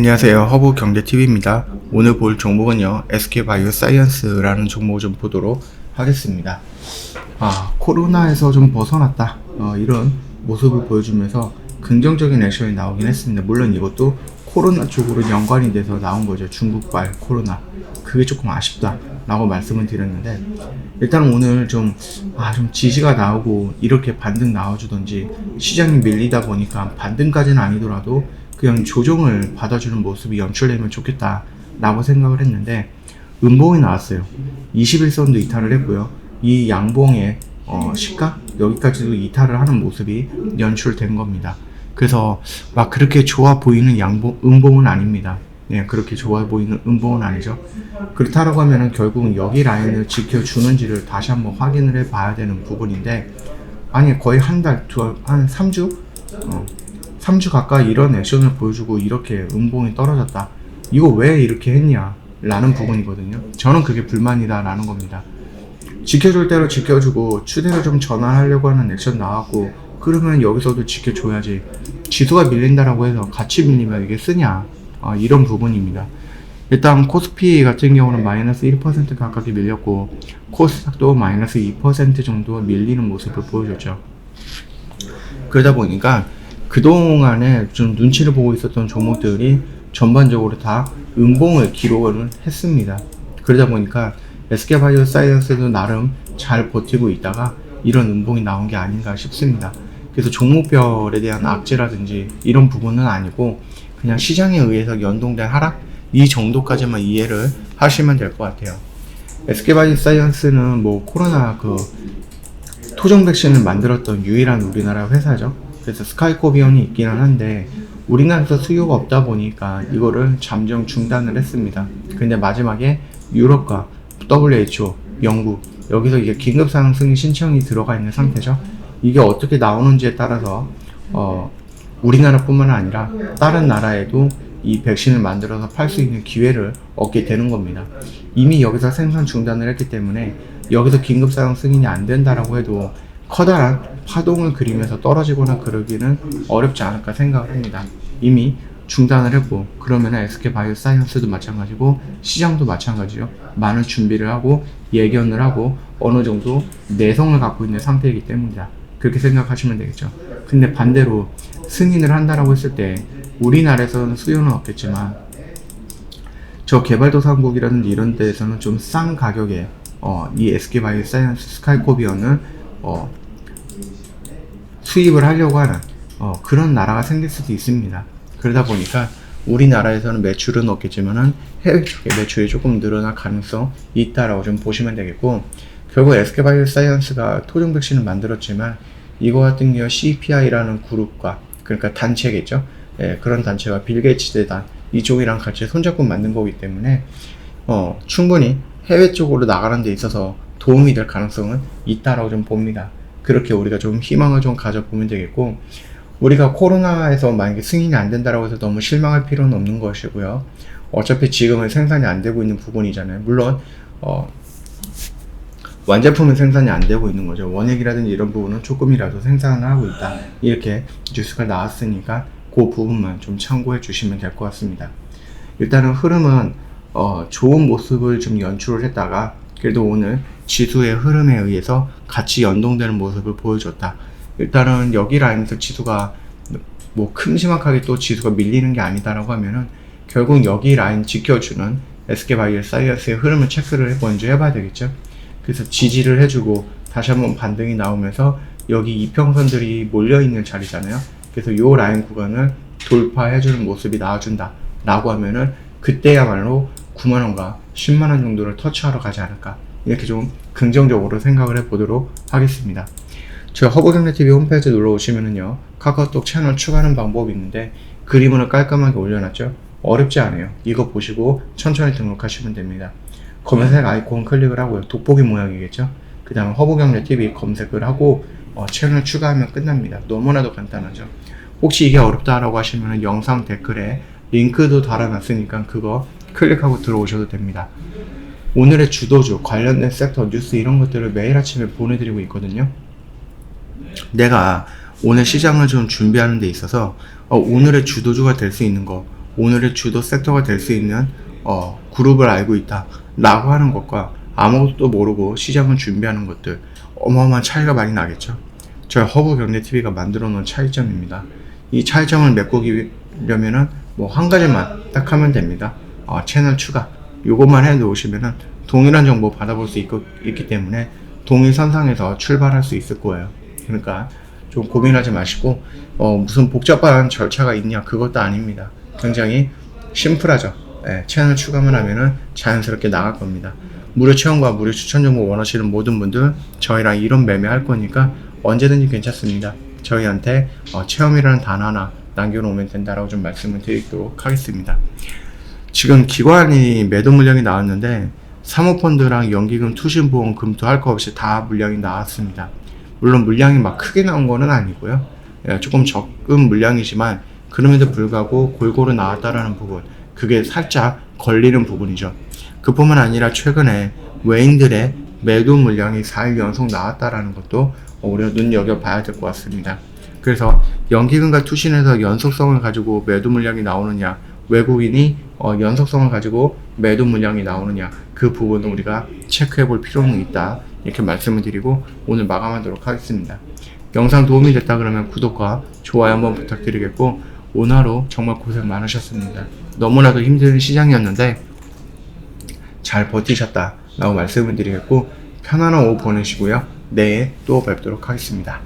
안녕하세요. 허브경제TV입니다. 오늘 볼 종목은요, SK바이오사이언스라는 종목을 좀 보도록 하겠습니다. 코로나에서 좀 벗어났다. 이런 모습을 보여주면서 긍정적인 액션이 나오긴 했습니다. 물론 이것도 코로나 쪽으로 연관이 돼서 나온 거죠. 중국발 코로나. 그게 조금 아쉽다. 라고 말씀을 드렸는데, 일단 오늘 좀 지지가 나오고 이렇게 반등 나와주던지 시장이 밀리다 보니까 반등까지는 아니더라도 그냥 조정을 받아주는 모습이 연출되면 좋겠다 라고 생각을 했는데, 음봉이 나왔어요. 21선도 이탈을 했고요. 이 양봉의 시가 여기까지도 이탈을 하는 모습이 연출된 겁니다. 그래서 막 그렇게 좋아 보이는 음봉은 아닙니다. 네, 그렇게 좋아 보이는 음봉은 아니죠. 그렇다라고 하면은 결국은 여기 라인을 지켜주는지를 다시 한번 확인을 해 봐야 되는 부분인데, 아니 거의 한 3주? 3주 가까이 이런 액션을 보여주고 이렇게 음봉이 떨어졌다. 이거 왜 이렇게 했냐? 라는 부분이거든요. 저는 그게 불만이다 라는 겁니다. 지켜줄 대로 지켜주고 추세를 좀 전환하려고 하는 액션 나왔고, 그러면 여기서도 지켜줘야지. 지수가 밀린다라고 해서 같이 밀리면 이게 쓰냐? 이런 부분입니다. 일단 코스피 같은 경우는 마이너스 1% 가깝게 밀렸고, 코스닥도 마이너스 2% 정도 밀리는 모습을 보여줬죠. 그러다 보니까 그동안에 좀 눈치를 보고 있었던 종목들이 전반적으로 다 음봉을 기록을 했습니다. 그러다 보니까 SK바이오사이언스도 나름 잘 버티고 있다가 이런 음봉이 나온 게 아닌가 싶습니다. 그래서 종목별에 대한 악재라든지 이런 부분은 아니고 그냥 시장에 의해서 연동된 하락? 이 정도까지만 이해를 하시면 될 것 같아요. SK바이오사이언스는 코로나 토종 백신을 만들었던 유일한 우리나라 회사죠. 그래서 스카이코비온이 있기는 한데 우리나라에서 수요가 없다 보니까 이거를 잠정 중단을 했습니다. 근데 마지막에 유럽과 WHO, 영국 여기서 이게 긴급상황 승인 신청이 들어가 있는 상태죠. 이게 어떻게 나오는지에 따라서 우리나라뿐만 아니라 다른 나라에도 이 백신을 만들어서 팔 수 있는 기회를 얻게 되는 겁니다. 이미 여기서 생산 중단을 했기 때문에 여기서 긴급상황 승인이 안 된다라고 해도 커다란 파동을 그리면서 떨어지거나 그러기는 어렵지 않을까 생각을 합니다. 이미 중단을 했고, 그러면 SK바이오사이언스도 마찬가지고 시장도 마찬가지요. 많은 준비를 하고 예견을 하고 어느 정도 내성을 갖고 있는 상태이기 때문이다. 그렇게 생각하시면 되겠죠. 근데 반대로 승인을 한다라고 했을 때 우리나라에서는 수요는 없겠지만 저 개발도상국이라든지 이런 데에서는 좀 싼 가격에 이 SK바이오사이언스 스카이코비언을 수입을 하려고 하는 그런 나라가 생길 수도 있습니다. 그러다 보니까 우리나라에서는 매출은 없겠지만은 해외 쪽에 매출이 조금 늘어날 가능성이 있다라고 좀 보시면 되겠고, 결국 SK바이오사이언스가 토종 백신을 만들었지만 이거 같은 경우 CPI라는 그룹과, 그러니까 단체겠죠. 예, 그런 단체가 빌 게이츠 재단 이쪽이랑 같이 손잡고 만든 거기 때문에 충분히 해외 쪽으로 나가는 데 있어서 도움이 될 가능성은 있다라고 좀 봅니다. 그렇게 우리가 좀 희망을 좀 가져보면 되겠고, 우리가 코로나에서 만약에 승인이 안 된다라고 해서 너무 실망할 필요는 없는 것이고요. 어차피 지금은 생산이 안 되고 있는 부분이잖아요. 물론 완제품은 생산이 안 되고 있는 거죠. 원액이라든지 이런 부분은 조금이라도 생산을 하고 있다. 이렇게 뉴스가 나왔으니까 그 부분만 좀 참고해 주시면 될 것 같습니다. 일단은 흐름은 좋은 모습을 좀 연출을 했다가 그래도 오늘 지수의 흐름에 의해서 같이 연동되는 모습을 보여줬다. 일단은 여기 라인에서 지수가 큼지막하게 또 지수가 밀리는 게 아니다라고 하면은 결국 여기 라인 지켜주는 SK바이오사이언스의 흐름을 체크를 먼저 해봐야 되겠죠. 그래서 지지를 해주고 다시 한번 반등이 나오면서 여기 이평선들이 몰려있는 자리잖아요. 그래서 요 라인 구간을 돌파해주는 모습이 나와준다 라고 하면은 그때야말로 9만원과 10만원 정도를 터치하러 가지 않을까, 이렇게 좀 긍정적으로 생각을 해보도록 하겠습니다. 저희 허브경제TV 홈페이지 놀러 오시면은요, 카카오톡 채널 추가하는 방법이 있는데 그림을 깔끔하게 올려놨죠. 어렵지 않아요. 이거 보시고 천천히 등록하시면 됩니다. 검색 아이콘 클릭을 하고요. 돋보기 모양이겠죠. 그 다음에 허브경제TV 검색을 하고 채널 추가하면 끝납니다. 너무나도 간단하죠. 혹시 이게 어렵다라고 하시면 영상 댓글에 링크도 달아놨으니까 그거 클릭하고 들어오셔도 됩니다. 오늘의 주도주, 관련된 섹터, 뉴스 이런 것들을 매일 아침에 보내드리고 있거든요. 내가 오늘 시장을 좀 준비하는 데 있어서 오늘의 주도주가 될 수 있는 거, 오늘의 주도 섹터가 될 수 있는 그룹을 알고 있다 라고 하는 것과 아무것도 모르고 시장을 준비하는 것들, 어마어마한 차이가 많이 나겠죠. 저희 허브경제TV가 만들어 놓은 차이점입니다. 이 차이점을 메꾸려면은 뭐 한 가지만 딱 하면 됩니다. 채널 추가, 요것만 해 놓으시면은 동일한 정보 받아볼 수 있기 때문에 동일선상에서 출발할 수 있을 거예요. 그러니까 좀 고민하지 마시고 무슨 복잡한 절차가 있냐, 그것도 아닙니다. 굉장히 심플하죠. 채널 추가만 하면은 자연스럽게 나갈 겁니다. 무료 체험과 무료 추천 정보 원하시는 모든 분들, 저희랑 이런 매매 할 거니까 언제든지 괜찮습니다. 저희한테 체험이라는 단어 하나 남겨놓으면 된다라고 좀 말씀을 드리도록 하겠습니다. 지금 기관이 매도 물량이 나왔는데 사모펀드랑 연기금, 투신보험, 금투 할 거 없이 다 물량이 나왔습니다. 물론 물량이 막 크게 나온 거는 아니고요. 조금 적은 물량이지만 그럼에도 불구하고 골고루 나왔다라는 부분, 그게 살짝 걸리는 부분이죠. 그뿐만 아니라 최근에 외인들의 매도 물량이 4일 연속 나왔다라는 것도 우리가 눈여겨봐야 될 것 같습니다. 그래서 연기금과 투신에서 연속성을 가지고 매도 물량이 나오느냐, 외국인이 연속성을 가지고 매도 물량이 나오느냐, 그 부분은 우리가 체크해 볼 필요는 있다, 이렇게 말씀을 드리고 오늘 마감하도록 하겠습니다. 영상 도움이 됐다 그러면 구독과 좋아요 한번 부탁드리겠고, 오늘 하루 정말 고생 많으셨습니다. 너무나도 힘든 시장이었는데 잘 버티셨다 라고 말씀을 드리겠고, 편안한 오후 보내시고요. 내일 또 뵙도록 하겠습니다.